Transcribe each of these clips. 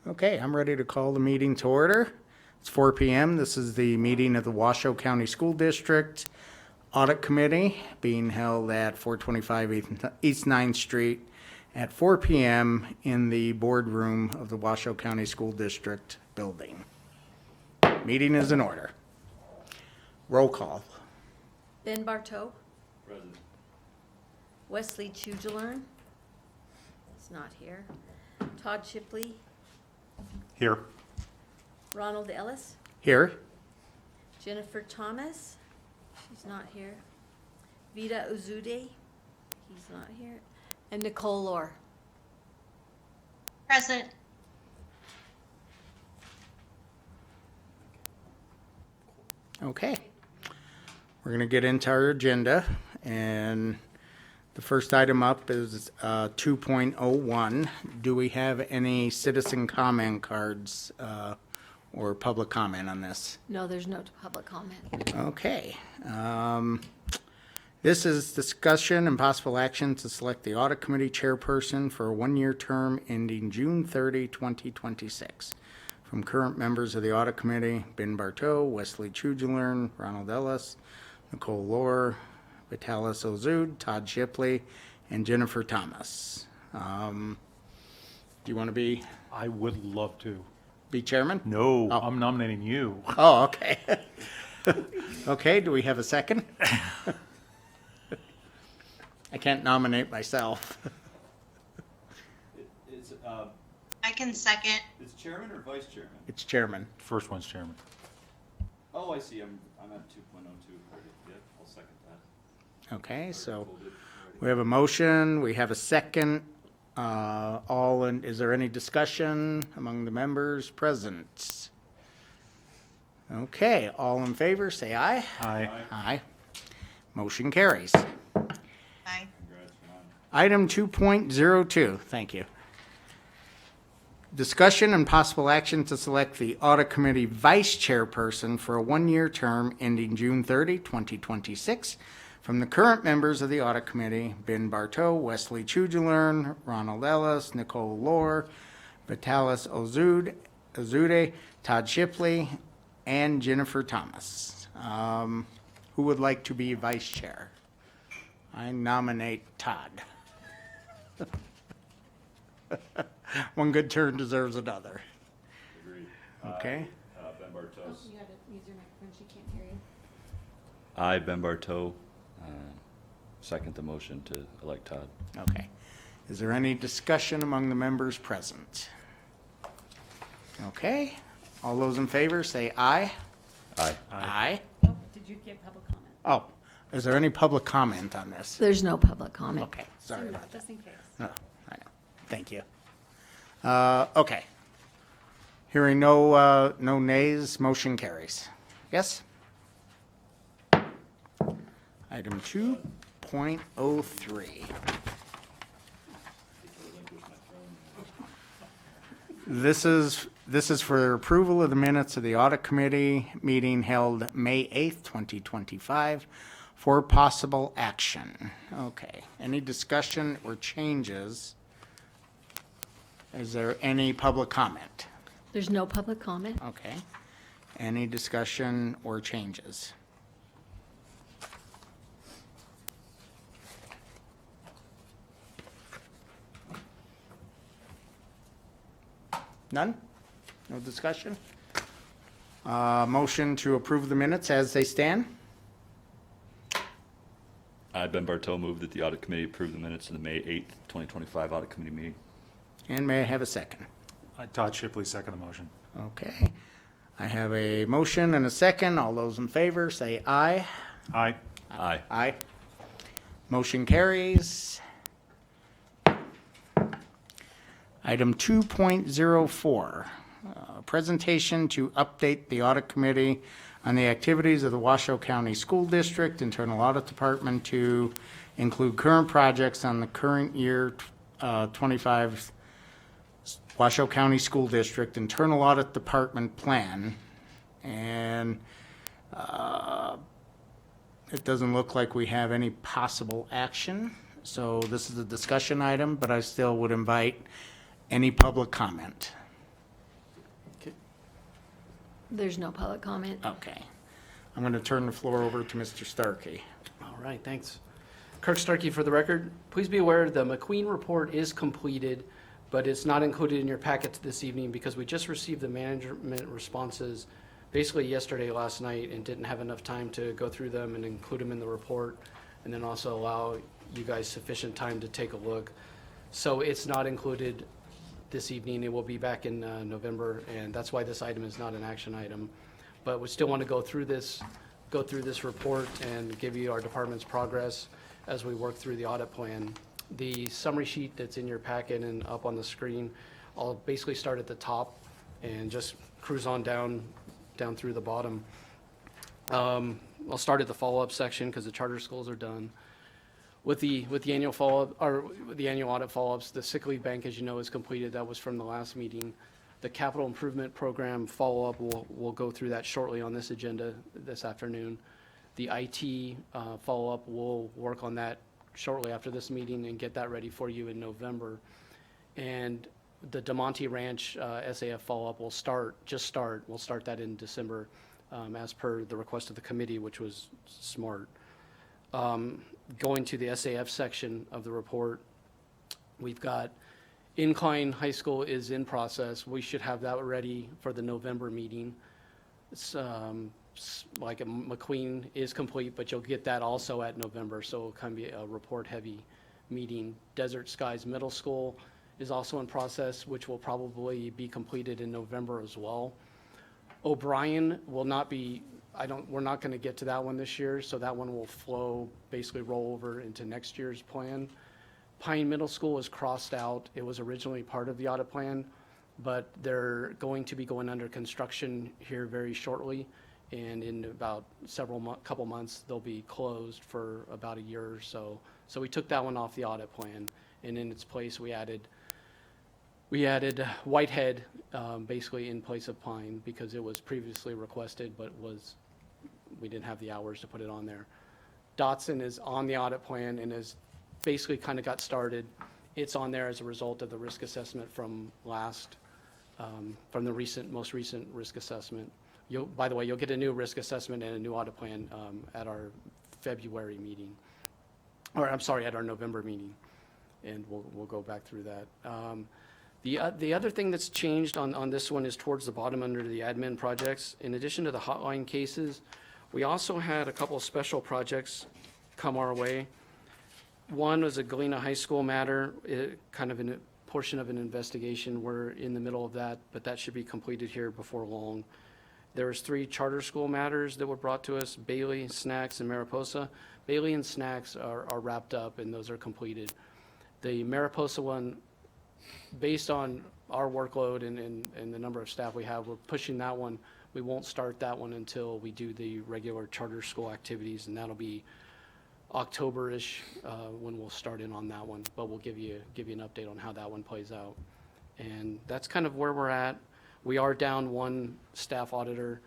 Okay, I'm ready to call the meeting to order. It's 4 p.m. This is the meeting of the Washoe County School District Audit Committee being held at 425 East 9th Street at 4 p.m. in the boardroom of the Washoe County School District building. Meeting is in order. Roll call. Ben Bartow. Present. Wesley Chugilern. He's not here. Todd Shipley. Here. Ronald Ellis. Here. Jennifer Thomas. She's not here. Vida Uzude. He's not here. And Nicole Lohr. Present. Okay. We're going to get into our agenda, and the first item up is 2.01. Do we have any citizen comment cards or public comment on this? No, there's no public comment. Okay. This is discussion and possible action to select the audit committee chairperson for a one-year term ending June 30, 2026. From current members of the audit committee, Ben Bartow, Wesley Chugilern, Ronald Ellis, Nicole Lohr, Vitalis Ozud, Todd Shipley, and Jennifer Thomas. Do you want to be I would love to. chairman? No, Oh. I'm nominating you. Oh, okay. Okay, do we have a second? I can't nominate myself. It's, I can second. it's chairman or vice chairman? It's chairman. First one's chairman. Oh, I see, I'm at 2.02. Yep, I'll second that. Okay, so Hold it, we have a motion, we have a second. Is there any discussion among the members present? Okay, all in favor, say aye. Aye. Aye. Motion carries. Aye. Congrats, Ron. Item 2.02, thank you. Discussion and possible action to select the audit committee vice chairperson for a one-year term ending June 30, 2026. From the current members of the audit committee, Ben Bartow, Wesley Chugilern, Ronald Ellis, Nicole Lohr, Vitalis Ozude, Todd Shipley, and Jennifer Thomas. Who would like to be vice chair? I nominate Todd. One good turn deserves another. Agreed. Okay. Ben Bartow. You gotta use your microphone, she can't hear you. I, Ben Bartow, second the motion to elect Todd. Okay. Is there any discussion among the members present? Okay. All those in favor say aye. Aye. Aye. Oh, did you get public comment? Oh, is there any public comment on this? There's no public comment. Okay, sorry about that. Just in case. Oh, I know. Thank you. Okay. Hearing no nays, motion carries. Yes? Item 2.03. This is for approval of the minutes of the audit committee meeting held May 8th, 2025 for possible action. Okay, any discussion or changes? Is there any public comment? There's no public comment. Okay. Any discussion or changes? None? No discussion? Motion to approve the minutes as they stand? I, Ben Bartow, move that the audit committee approve the minutes of the May 8th, 2025 audit committee meeting. And may I have a second? Todd Shipley, second the motion. Okay. I have a motion and a second. All those in favor say aye. Aye. Aye. Aye. Motion carries. Item 2.04, presentation to update the audit committee on the activities of the Washoe County School District Internal Audit Department to include current projects on the current year 25 Washoe County School District Internal Audit Department plan. And it doesn't look like we have any possible action. So this is a discussion item, but I still would invite any public comment. There's no public comment. Okay. I'm going to turn the floor over to Mr. Starkey. All right, thanks. Kirk Starkey for the record. Please be aware the McQueen report is completed, but it's not included in your packets this evening because we just received the management responses basically yesterday, last night, and didn't have enough time to go through them and include them in the report, and then also allow you guys sufficient time to take a look. So it's not included this evening. It will be back in November, and that's why this item is not an action item. But we still want to go through this report and give you our department's progress as we work through the audit plan. The summary sheet that's in your packet and up on the screen, I'll basically start at the top and just cruise on down through the bottom. I'll start at the follow-up section because the charter schools are done. With the annual follow-up, or the annual audit follow-ups, the sick leave bank, as you know, is completed. That was from the last meeting. The capital improvement program follow-up, we'll go through that shortly on this agenda this afternoon. The IT follow-up, we'll work on that shortly after this meeting and get that ready for you in November. And the DeMonte Ranch SAF follow-up will start. We'll start that in December as per the request of the committee, which was smart. Going to the SAF section of the report, we've got Incline High School is in process. We should have that ready for the November meeting. It's like McQueen is complete, but you'll get that also at November, so it'll kind of be a report-heavy meeting. Desert Skies Middle School is also in process, which will probably be completed in November as well. O'Brien will not be, we're not going to get to that one this year, so that one will flow, basically roll over into next year's plan. Pine Middle School is crossed out. It was originally part of the audit plan, but they're going to be going under construction here very shortly, and in about couple months, they'll be closed for about a year or so. So we took that one off the audit plan, and in its place, we added Whitehead, basically in place of Pine, because it was previously requested, but we didn't have the hours to put it on there. Dotson is on the audit plan and is basically kind of got started. It's on there as a result of the risk assessment from the most recent risk assessment. By the way, you'll get a new risk assessment and a new audit plan at our February meeting, or I'm sorry, at our November meeting, and we'll go back through that. The other thing that's changed on this one is towards the bottom under the admin projects. In addition to the hotline cases, we also had a couple of special projects come our way. One was a Galena High School matter, kind of a portion of an investigation. We're in the middle of that, but that should be completed here before long. There was 3 charter school matters that were brought to us, Bailey, Snacks, and Mariposa. Bailey and Snacks are wrapped up, and those are completed. The Mariposa one, based on our workload and the number of staff we have, we're pushing that one. We won't start that one until we do the regular charter school activities, and that'll be October-ish when we'll start in on that one. But we'll give you an update on how that one plays out. And that's kind of where we're at. We are down one staff auditor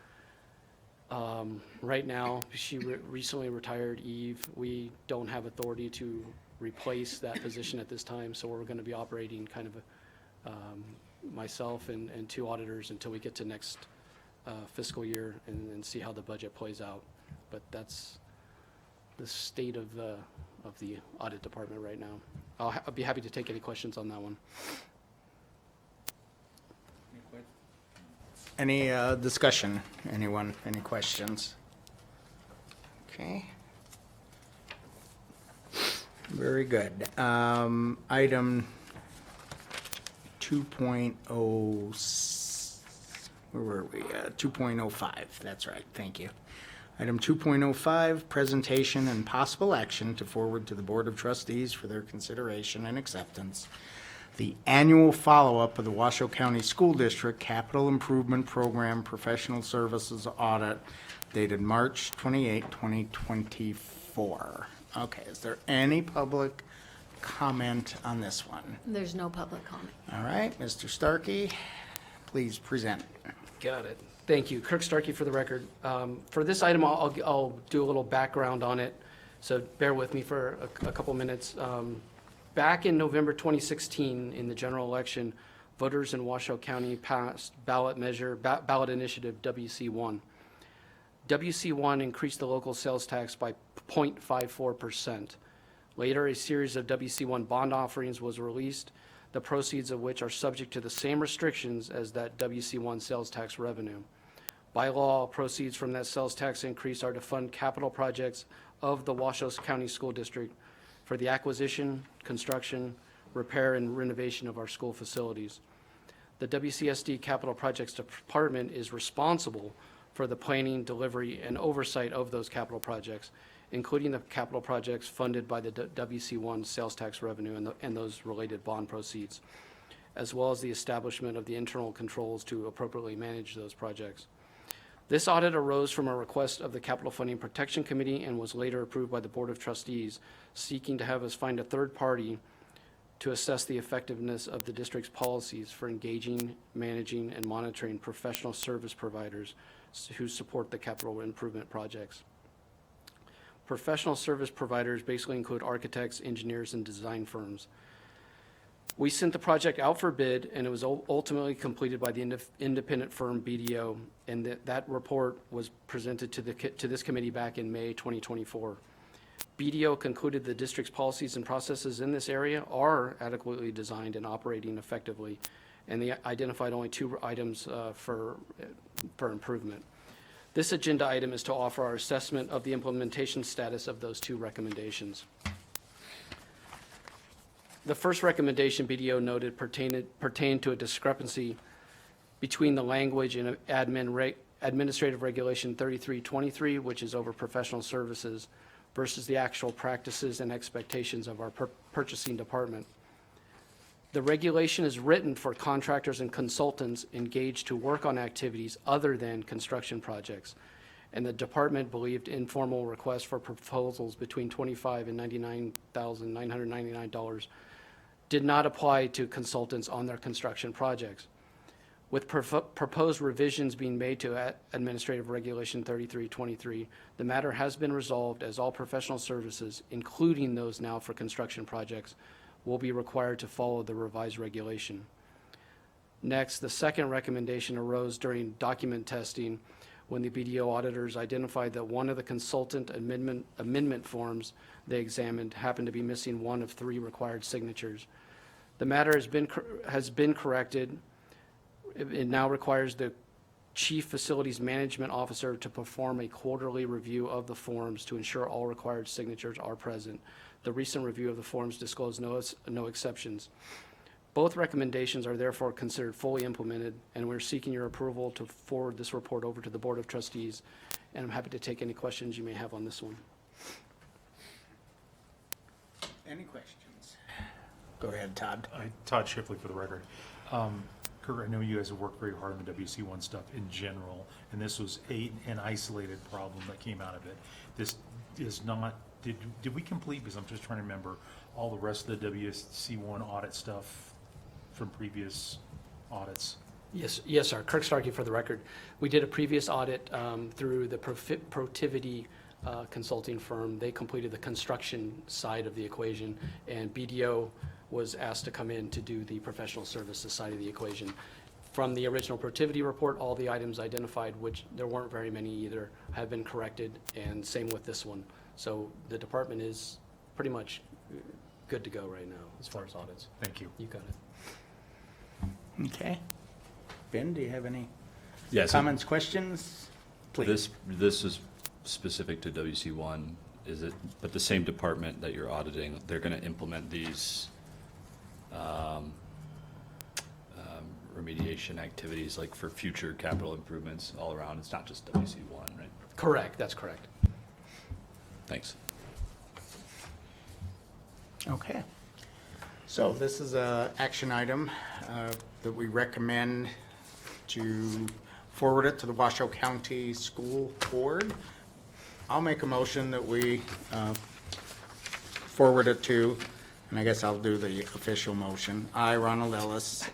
right now. She recently retired, Eve. We don't have authority to replace that position at this time, so we're going to be operating kind of myself and 2 auditors until we get to next fiscal year and see how the budget plays out. But that's the state of the audit department right now. I'll be happy to take any questions on that one. Any discussion? Anyone? Any questions? Okay. Very good. Item 2.0, where were we? 2.05, that's right, thank you. Item 2.05, presentation and possible action to forward to the Board of Trustees for their consideration and acceptance the annual follow-up of the Washoe County School District Capital Improvement Program Professional Services Audit dated March 28, 2024. Okay, is there any public comment on this one? There's no public comment. All right, Mr. Starkey, please present. Got it. Thank you. Kirk Starkey for the record. For this item, I'll do a little background on it, so bear with me for a couple minutes. Back in November 2016, in the general election, voters in Washoe County passed ballot initiative WC1. WC1 increased the local sales tax by 0.54%. Later, a series of WC1 bond offerings was released, the proceeds of which are subject to the same restrictions as that WC1 sales tax revenue. By law, proceeds from that sales tax increase are to fund capital projects of the Washoe County School District for the acquisition, construction, repair, and renovation of our school facilities. The WCSD Capital Projects Department is responsible for the planning, delivery, and oversight of those capital projects, including the capital projects funded by the WC1 sales tax revenue and those related bond proceeds, as well as the establishment of the internal controls to appropriately manage those projects. This audit arose from a request of the Capital Funding Protection Committee and was later approved by the Board of Trustees, seeking to have us find a third party to assess the effectiveness of the district's policies for engaging, managing, and monitoring professional service providers who support the capital improvement projects. Professional service providers basically include architects, engineers, and design firms. We sent the project out for bid, and it was ultimately completed by the independent firm BDO, and that report was presented to this committee back in May 2024. BDO concluded the district's policies and processes in this area are adequately designed and operating effectively, and they identified only 2 items for improvement. This agenda item is to offer our assessment of the implementation status of those 2 recommendations. The first recommendation BDO noted pertained to a discrepancy between the language in Administrative Regulation 3323, which is over professional services, versus the actual practices and expectations of our purchasing department. The regulation is written for contractors and consultants engaged to work on activities other than construction projects, and the department believed informal requests for proposals between $25,000 and $99,999 did not apply to consultants on their construction projects. With proposed revisions being made to Administrative Regulation 3323, the matter has been resolved as all professional services, including those now for construction projects, will be required to follow the revised regulation. Next, the second recommendation arose during document testing when the BDO auditors identified that one of the consultant amendment forms they examined happened to be missing one of 3 required signatures. The matter has been corrected. It now requires the Chief Facilities Management Officer to perform a quarterly review of the forms to ensure all required signatures are present. The recent review of the forms disclosed no exceptions. Both recommendations are therefore considered fully implemented, and we're seeking your approval to forward this report over to the Board of Trustees, and I'm happy to take any questions you may have on this one. Any questions? Go ahead, Todd. Todd Shipley for the record. Kurt, I know you guys have worked very hard on the WC1 stuff in general, and this was an isolated problem that came out of it. This is not, did we complete, because I'm just trying to remember, all the rest of the WC1 audit stuff from previous audits? Yes, sir. Kirk Starkey for the record. We did a previous audit through the Protivity consulting firm. They completed the construction side of the equation, and BDO was asked to come in to do the professional services side of the equation. From the original Protivity report, all the items identified, which there weren't very many either, have been corrected, and same with this one. So the department is pretty much good to go right now as far as audits. Thank you. You got it. Okay. Ben, do you have any Yes. comments, questions? Please. This is specific to WC1, is it? But the same department that you're auditing, they're going to implement these remediation activities like for future capital improvements all around. It's not just WC1, right? Correct. That's correct. Thanks. Okay. So this is a action item that we recommend to forward it to the Washoe County School Board. I'll make a motion that we forward it to, and I guess I'll do the official motion. I, Ronald Ellis,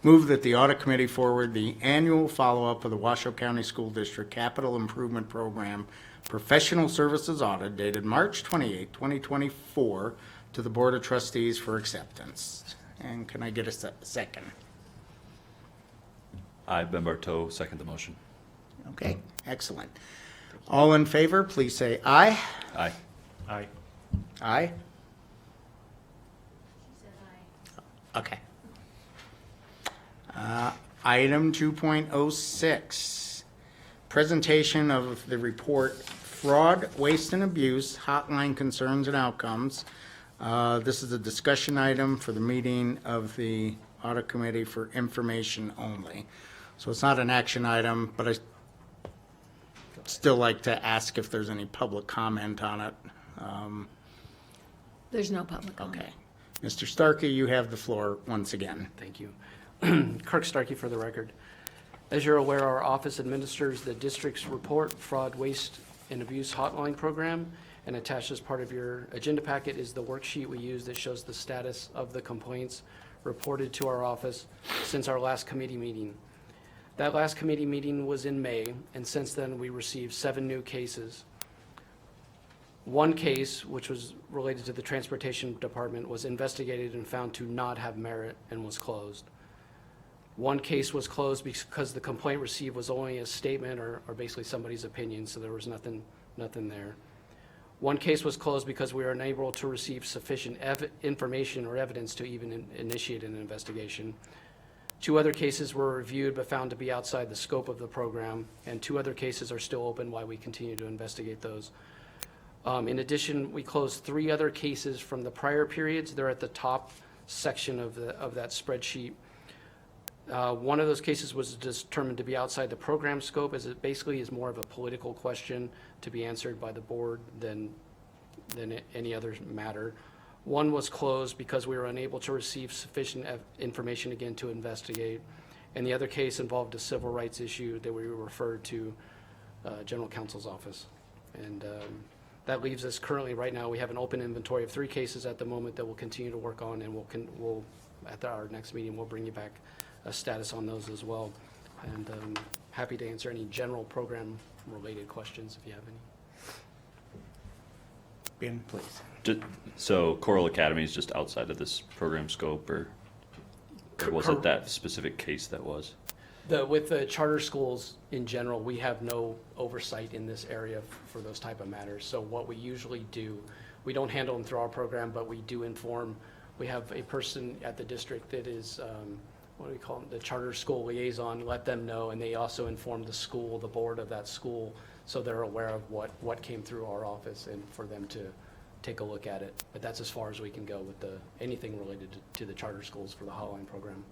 move that the Audit Committee forward the annual follow-up of the Washoe County School District Capital Improvement Program Professional Services Audit dated March 28, 2024 to the Board of Trustees for acceptance. And can I get a second? I, Ben Bartow, second the motion. Okay, excellent. All in favor, please say aye. Aye. Aye. Aye? She said aye. Okay. Item 2.06, presentation of the report Fraud, Waste, and Abuse Hotline Concerns and Outcomes. This is a discussion item for the meeting of the Audit Committee for information only. So it's not an action item, but I still like to ask if there's any public comment on it. There's no public comment. Okay. Mr. Starkey, you have the floor once again. Thank you. Kirk Starkey for the record. As you're aware, our office administers the district's report, Fraud, Waste, and Abuse Hotline Program, and attached as part of your agenda packet is the worksheet we use that shows the status of the complaints reported to our office since our last committee meeting. That last committee meeting was in May, and since then, we received 7 new cases. One case, which was related to the Transportation Department, was investigated and found to not have merit and was closed. One case was closed because the complaint received was only a statement or basically somebody's opinion, so there was nothing there. One case was closed because we were unable to receive sufficient information or evidence to even initiate an investigation. 2 other cases were reviewed but found to be outside the scope of the program, and 2 other cases are still open while we continue to investigate those. In addition, we closed 3 other cases from the prior periods. They're at the top section of that spreadsheet. One of those cases was determined to be outside the program scope, as it basically is more of a political question to be answered by the board than any other matter. One was closed because we were unable to receive sufficient information again to investigate, and the other case involved a civil rights issue that we referred to General Counsel's office. And that leaves us currently, right now, we have an open inventory of 3 cases at the moment that we'll continue to work on, and we'll at our next meeting, we'll bring you back a status on those as well. And happy to answer any general program-related questions if you have any. Ben, please. So Coral Academy is just outside of this program scope, or was it that specific case that was? With the charter schools in general, we have no oversight in this area for those type of matters. So what we usually do, we don't handle them through our program, but we do inform. We have a person at the district that is, what do we call them, the charter school liaison, let them know, and they also inform the school, the board of that school, so they're aware of what came through our office and for them to take a look at it. But that's as far as we can go with anything related to the charter schools for the hotline program.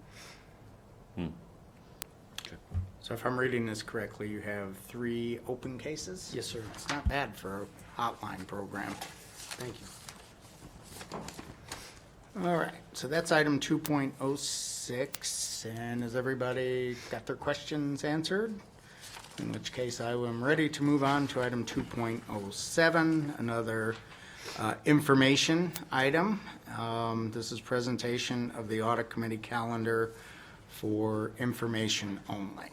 Okay. So if I'm reading this correctly, you have 3 open cases? Yes, sir. It's not bad for a hotline program. Thank you. All right, so that's item 2.06, and has everybody got their questions answered? In which case I am ready to move on to item 2.07, another information item. This is presentation of the Audit Committee calendar for information only.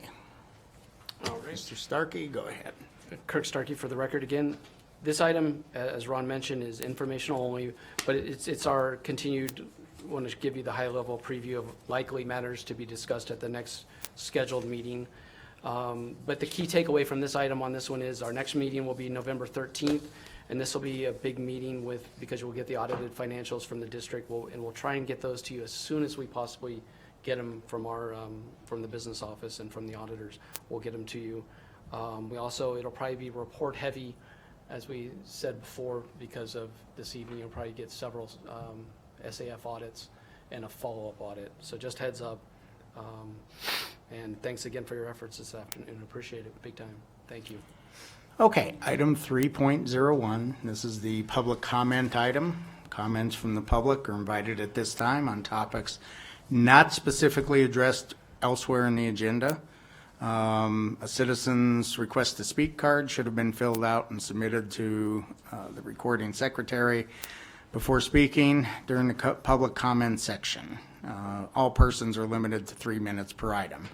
All right. Mr. Starkey, go ahead. Kirk Starkey for the record again. This item, as Ron mentioned, is informational only, but it's our continued, want to give you the high-level preview of likely matters to be discussed at the next scheduled meeting. But the key takeaway from this item on this one is our next meeting will be November 13th, and this will be a big meeting because we'll get the audited financials from the district, and we'll try and get those to you as soon as we possibly get them from from the business office and from the auditors. We'll get them to you. It'll probably be report heavy, as we said before, because of this evening, you'll probably get several SAF audits and a follow-up audit. So just heads up. And thanks again for your efforts this afternoon. Appreciate it big time. Thank you. Okay, item 3.01, this is the public comment item. Comments from the public are invited at this time on topics not specifically addressed elsewhere in the agenda. A citizen's request to speak card should have been filled out and submitted to the recording secretary before speaking during the public comment section. All persons are limited to 3 minutes per item.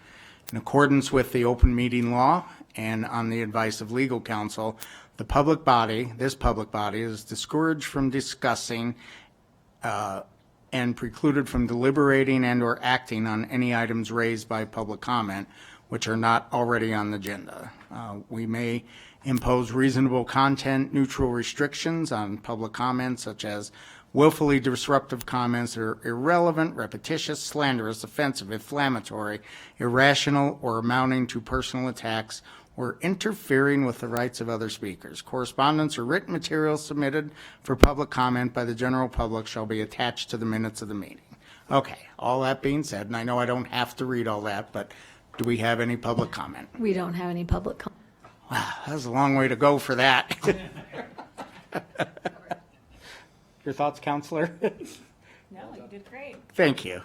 In accordance with the open meeting law and on the advice of legal counsel, this public body is discouraged from discussing and precluded from deliberating and or acting on any items raised by public comment which are not already on the agenda. We may impose reasonable content neutral restrictions on public comments such as willfully disruptive comments that are irrelevant, repetitious, slanderous, offensive, inflammatory, irrational, or amounting to personal attacks or interfering with the rights of other speakers. Correspondence or written materials submitted for public comment by the general public shall be attached to the minutes of the meeting. Okay, all that being said, and I know I don't have to read all that, but do we have any public comment? We don't have any public comment. Wow, that was a long way to go for that. Your thoughts, Counselor? No, you did great. Thank you.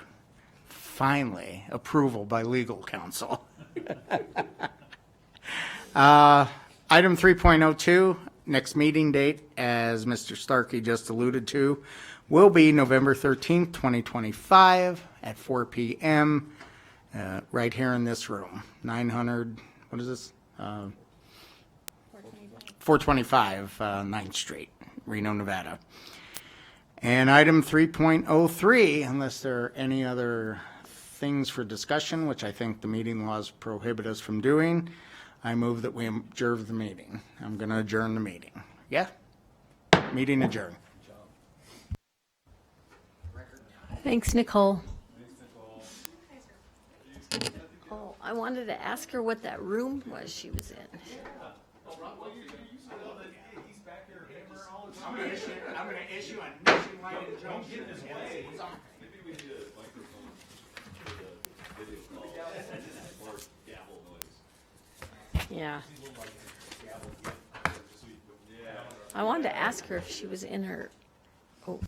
Finally, approval by legal counsel. Item 3.02, next meeting date, as Mr. Starkey just alluded to, will be November 13th, 2025 at 4 p.m. Right here in this room, 900, what is this? 425 9th Street, Reno, Nevada. And item 3.03, unless there are any other things for discussion, which I think the meeting laws prohibit us from doing, I move that we adjourn the meeting. I'm going to adjourn the meeting. Yeah? Meeting adjourned. Thanks, Nicole. Oh, I wanted to ask her what that room was she was in. I'm going to issue a nationwide injunction. Maybe we need a microphone for the video call or gavel noise. Yeah. I wanted to ask her if she was in her, oh,